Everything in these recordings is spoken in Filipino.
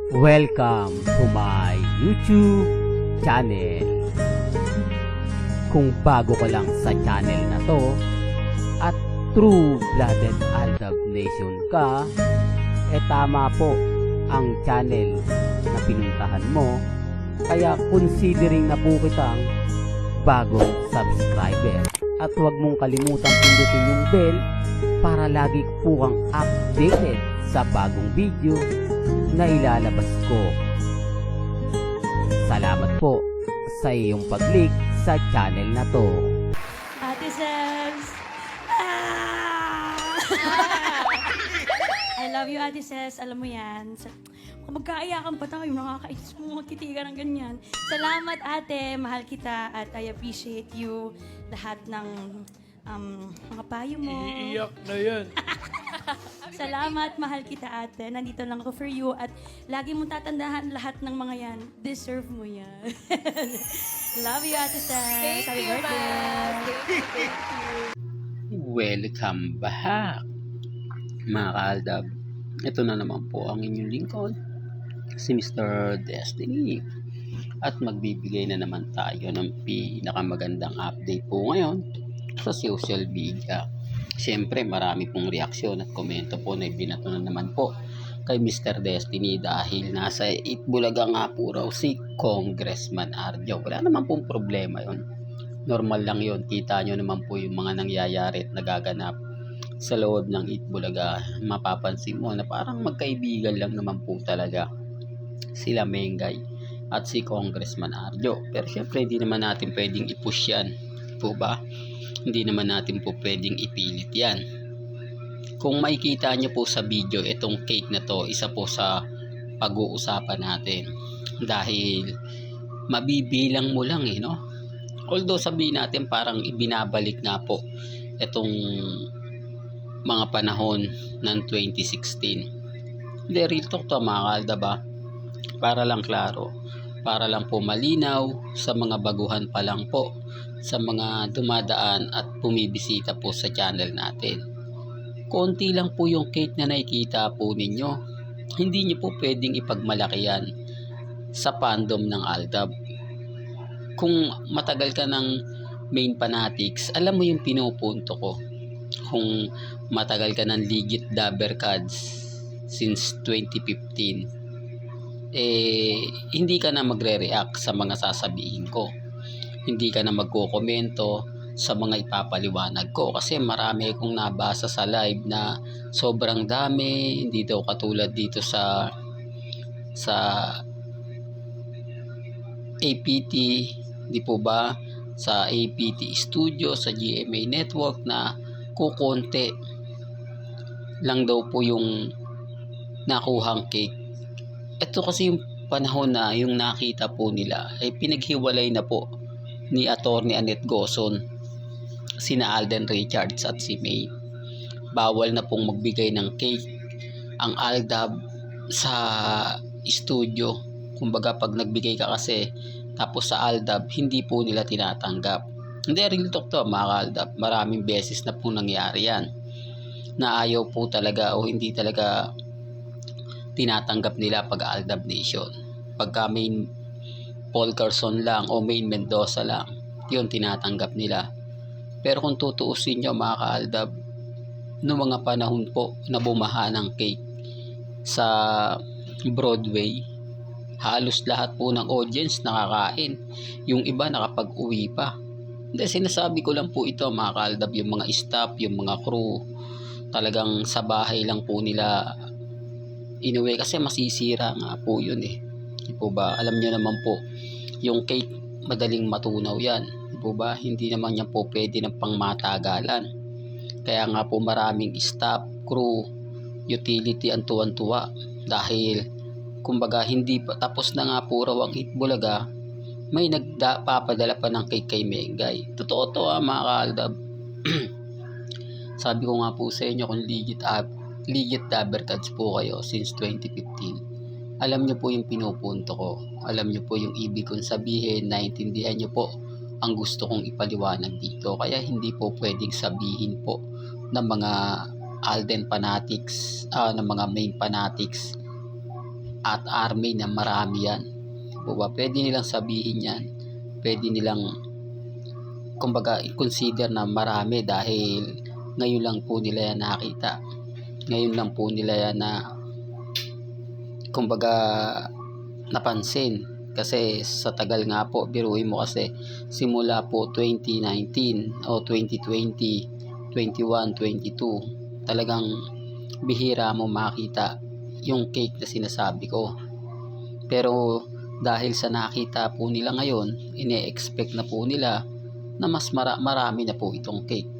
Welcome to my YouTube channel. Kung bago ka lang sa channel na to at true-blooded Aldab Nation ka, tama po ang channel na pinuntahan mo, kaya considering na po kitang bagong subscriber. At huwag mong kalimutan pindutin yung bell para lagi po kang updated sa bagong video na ilalabas ko. Salamat po sa iyong pag-click sa channel na to. Ate Ses! I love you, Ate Ses. Alam mo yan. Kung magkaayakan pa tayo, nakakainis mo magkitigan ng ganyan. Salamat, ate. Mahal kita at I appreciate you. Lahat ng mga payo mo. Iiyak na yan. Salamat, mahal kita, ate. Nandito lang ako for you at lagi mong tatandahan lahat ng mga yan. Deserve mo yan. Love you, Ate Ses. Happy birthday. Welcome back, mga kaaldab. Ito na naman po ang inyong lingkod, si Mr. Destiny. At magbibigay na naman tayo ng pinakamagandang update po ngayon sa social media. Siyempre marami pong reaksyon at komento po na ibinato na naman po kay Mr. Destiny dahil nasa Itbulaga nga po raw si Congressman Arjo. Wala naman pong problema yon. Normal lang yon. Kita nyo naman po yung mga nangyayari at nagaganap sa loob ng Itbulaga. Mapapansin mo na parang magkaibigan lang naman po talaga sila Mengay at si Congressman Arjo. Pero syempre hindi naman natin pwedeng i-push yan po ba? Hindi naman natin po pwedeng ipilit yan. Kung makikita nyo po sa video, itong cake na to, isa po sa pag-uusapan natin. Dahil mabibilang mo lang no? Although sabihin natin parang ibinabalik nga po itong mga panahon ng 2016. Hindi, real talk to mga kalda ba? Para lang klaro, para lang po malinaw sa mga baguhan pa lang po, sa mga dumadaan at bumibisita po sa channel natin. Konti lang po yung cake na nakikita po ninyo. Hindi nyo po pwedeng ipagmalaki yan sa fandom ng Aldab. Kung matagal ka ng main fanatics, alam mo yung pinupunto ko. Kung matagal ka ng legit Dabber Cards since 2015, hindi ka na magre-react sa mga sasabihin ko. Hindi ka na magko-komento sa mga ipapaliwanag ko kasi marami akong nabasa sa live na sobrang dami, hindi daw katulad dito sa APT, di po ba? Sa APT Studio, sa GMA Network na kukonti lang daw po yung nakuhang cake. Ito kasi yung panahon na yung nakita po nila ay pinaghiwalay na po ni Attorney Annette Gozon, sina Alden Richards at si May. Bawal na pong magbigay ng cake ang Aldab sa studio. Kumbaga pag nagbigay ka kasi tapos sa Aldab, hindi po nila tinatanggap. Hindi, real talk to mga Aldab. Maraming beses na po nangyari yan na ayaw po talaga o hindi talaga tinatanggap nila pag Aldab Nation. Pagka main Paul Carson lang o main Mendoza lang, yun tinatanggap nila. Pero kung tutuusin nyo mga kaaldab, noong mga panahon po na bumaha ng cake sa Broadway, halos lahat po ng audience nakakain. Yung iba nakapag-uwi pa. Hindi, sinasabi ko lang po ito mga kaaldab, yung mga staff, yung mga crew, talagang sa bahay lang po nila inuwi kasi masisira nga po yun Di po ba? Alam nyo naman po, yung cake madaling matunaw yan. Di po ba? Hindi naman yan po pwede ng pangmatagalan. Kaya nga po maraming staff, crew, utility ang tuwan-tuwa. Dahil, kumbaga, hindi pa tapos na nga po raw ang Itbulaga, may nagpapadala pa ng cake kay Mengay. Totoo to mga kaaldab. Sabi ko nga po sa inyo kung legit Dabber Cards po kayo since 2015. Alam nyo po yung pinupunto ko. Alam nyo po yung ibig kong sabihin. Naintindihan nyo po ang gusto kong ipaliwanag dito. Kaya hindi po pwedeng sabihin po ng mga Alden fanatics, ng mga main fanatics at army na marami yan. Po ba? Pwede nilang sabihin yan. Pwede nilang kumbaga i-consider na marami dahil ngayon lang po nila yan nakita. Ngayon lang po nila yan na kumbaga napansin. Kasi sa tagal nga po, biruin mo kasi simula po 2019 o 2020, 21, 22, talagang bihira mo makita yung cake na sinasabi ko. Pero dahil sa nakita po nila ngayon, ine-expect na po nila na mas marami na po itong cake.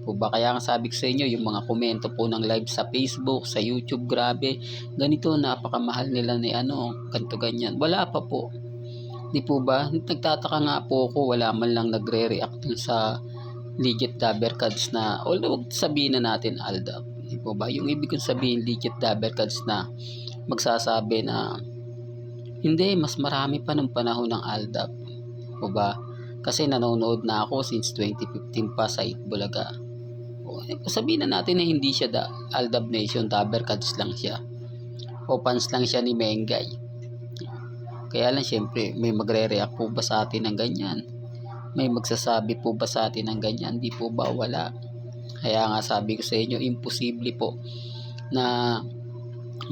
Po ba? Kaya nga sabi ko sa inyo, yung mga komento po ng live sa Facebook, sa YouTube, grabe, ganito, napakamahal nila ni ganito ganyan. Wala pa po. Di po ba? Nagtataka nga po ako, wala man lang nagre-react dun sa legit dabber cards na, although sabihin na natin Aldab. Di po ba? Yung ibig kong sabihin legit dabber cards na magsasabi na hindi, mas marami pa nung panahon ng Aldab. Po ba? Kasi nanonood na ako since 2015 pa sa Itbulaga. Sabihin na natin na hindi siya Aldab Nation, dabber cards lang siya. O fans lang siya ni Mengay. Kaya lang syempre, may magre-react po ba sa atin ng ganyan? May magsasabi po ba sa atin ng ganyan? Di po ba? Wala. Kaya nga sabi ko sa inyo, imposible po na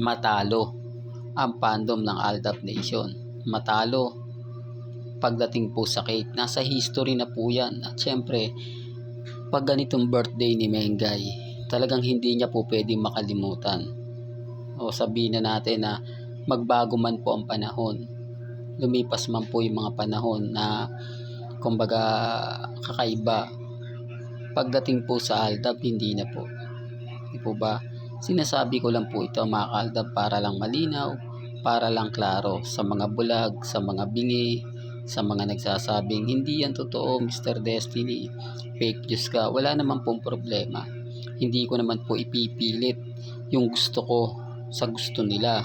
matalo ang fandom ng Aldab Nation. Matalo pagdating po sa cake. Nasa history na po yan. At syempre, pag ganitong birthday ni Mengay, talagang hindi niya po pwedeng makalimutan. O sabihin na natin na magbago man po ang panahon, lumipas man po yung mga panahon na kumbaga kakaiba, pagdating po sa Aldab, hindi na po. Di po ba? Sinasabi ko lang po ito mga Aldab para lang malinaw, para lang klaro sa mga bulag, sa mga bingi, sa mga nagsasabing hindi yan totoo, Mr. Destiny, fake news ka. Wala naman pong problema. Hindi ko naman po ipipilit yung gusto ko sa gusto nila.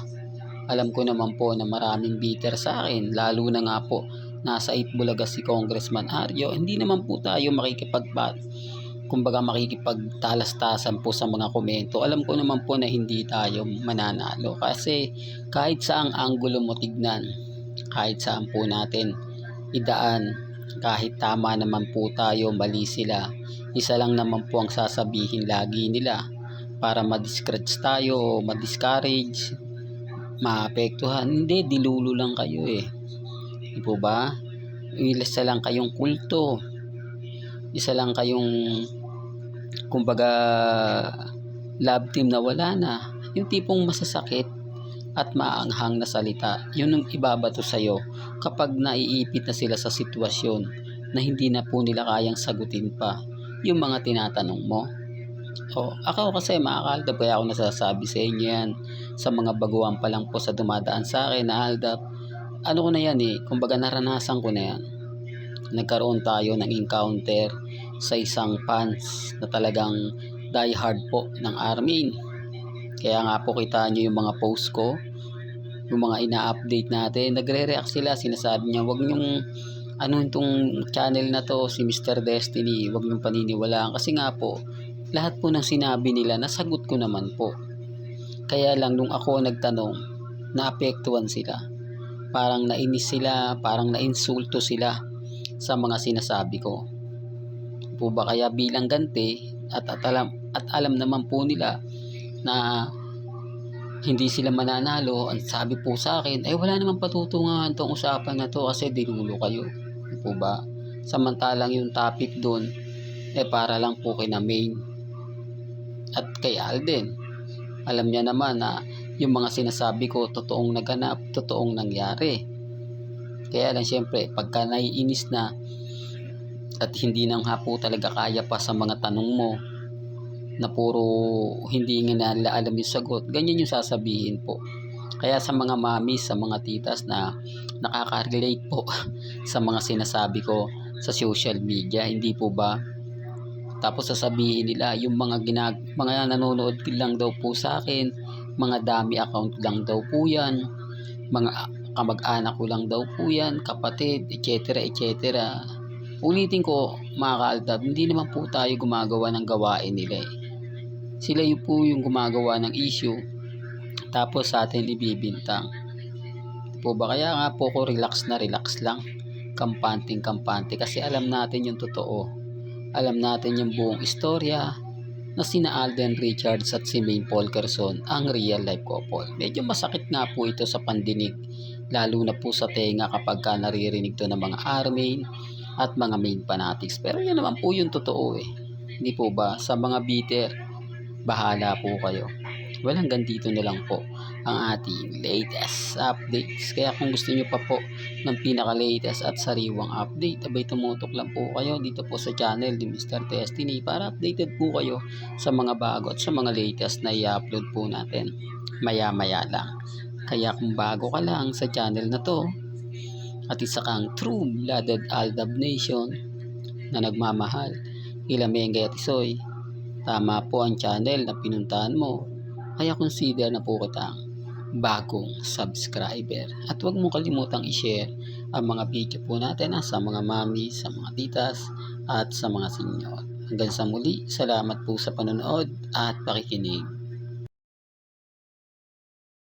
Alam ko naman po na maraming bitter sa akin, lalo na nga po nasa Itbulaga si Congressman Aryo. Hindi naman po tayo makikipagtalastasan po sa mga komento. Alam ko naman po na hindi tayo mananalo kasi kahit saang anggulo mo tignan, kahit saan po natin idaan, kahit tama naman po tayo, mali sila, isa lang naman po ang sasabihin lagi nila para ma-discourage tayo o ma-discourage, maapektuhan. Hindi, dilulo lang kayo di po ba? Isa lang kayong kulto, isa lang kayong kumbaga love team na wala na, yung tipong masasakit at maanghang na salita, yun ang ibabato sa'yo kapag naiipit na sila sa sitwasyon na hindi na po nila kayang sagutin pa yung mga tinatanong mo. Ako kasi mga Aldab, kaya ako nasasabi sa inyo yan, sa mga baguhan pa lang po sa dumadaan sa akin na Aldab, ano ko na yan kumbaga naranasan ko na yan. Nagkaroon tayo ng encounter sa isang fans na talagang die hard po ng Armin. Kaya nga po kita nyo yung mga post ko, yung mga ina-update natin, nagre-react sila, sinasabi niya, wag nyong itong channel na to, si Mr. Destiny, wag nyong paniniwalaan. Kasi nga po, lahat po ng sinabi nila, nasagot ko naman po. Kaya lang nung ako nagtanong, naapektuhan sila. Parang nainis sila, parang nainsulto sila sa mga sinasabi ko. Po ba kaya bilang ganti, at alam naman po nila na hindi sila mananalo, ang sabi po sa akin, wala naman patutunguhan tong usapan na to kasi dinulo kayo. Po ba? Samantalang yung topic doon, para lang po kina Main at kay Alden. Alam niya naman na yung mga sinasabi ko, totoong naganap, totoong nangyari. Kaya lang syempre, pagka naiinis na at hindi nang po talaga kaya pa sa mga tanong mo, na puro hindi nga nila alam yung sagot, ganyan yung sasabihin po. Kaya sa mga mami, sa mga titas na nakaka-relate po sa mga sinasabi ko sa social media, hindi po ba? Tapos sasabihin nila yung mga nanonood lang daw po sa akin, mga dami account lang daw po yan, mga kamag-anak ko lang daw po yan, kapatid, etc. etc. Ulitin ko mga ka-Aldab, hindi naman po tayo gumagawa ng gawain nila Sila yung po yung gumagawa ng issue, tapos sa atin ibibintang. Di po ba? Kaya nga po ko relax na relax lang. Kampanting-kampante kasi alam natin yung totoo. Alam natin yung buong istorya na sina Alden Richards at si Maine Polkerson ang real life couple. Medyo masakit nga po ito sa pandinig, lalo na po sa tenga kapag ka naririnig to ng mga army at mga Maine fanatics. Pero yan naman po yung totoo eh. Hindi po ba? Sa mga bitter, bahala po kayo. Well, hanggang dito na lang po ang ating latest updates. Kaya kung gusto nyo pa po ng pinaka-latest at sariwang update, abay tumutok lang po kayo dito po sa channel ni Mr. Destiny para updated po kayo sa mga bago at sa mga latest na i-upload po natin maya-maya lang. Kaya kung bago ka lang sa channel na to at isa kang true-blooded Aldab Nation na nagmamahal, Ilamengay at Isoy, tama po ang channel na pinuntahan mo. Kaya consider na po kitang bagong subscriber. At huwag mo kalimutang i-share ang mga video po natin sa mga mami, sa mga titas, at sa mga senyor. Hanggang sa muli, salamat po sa panonood at pakikinig.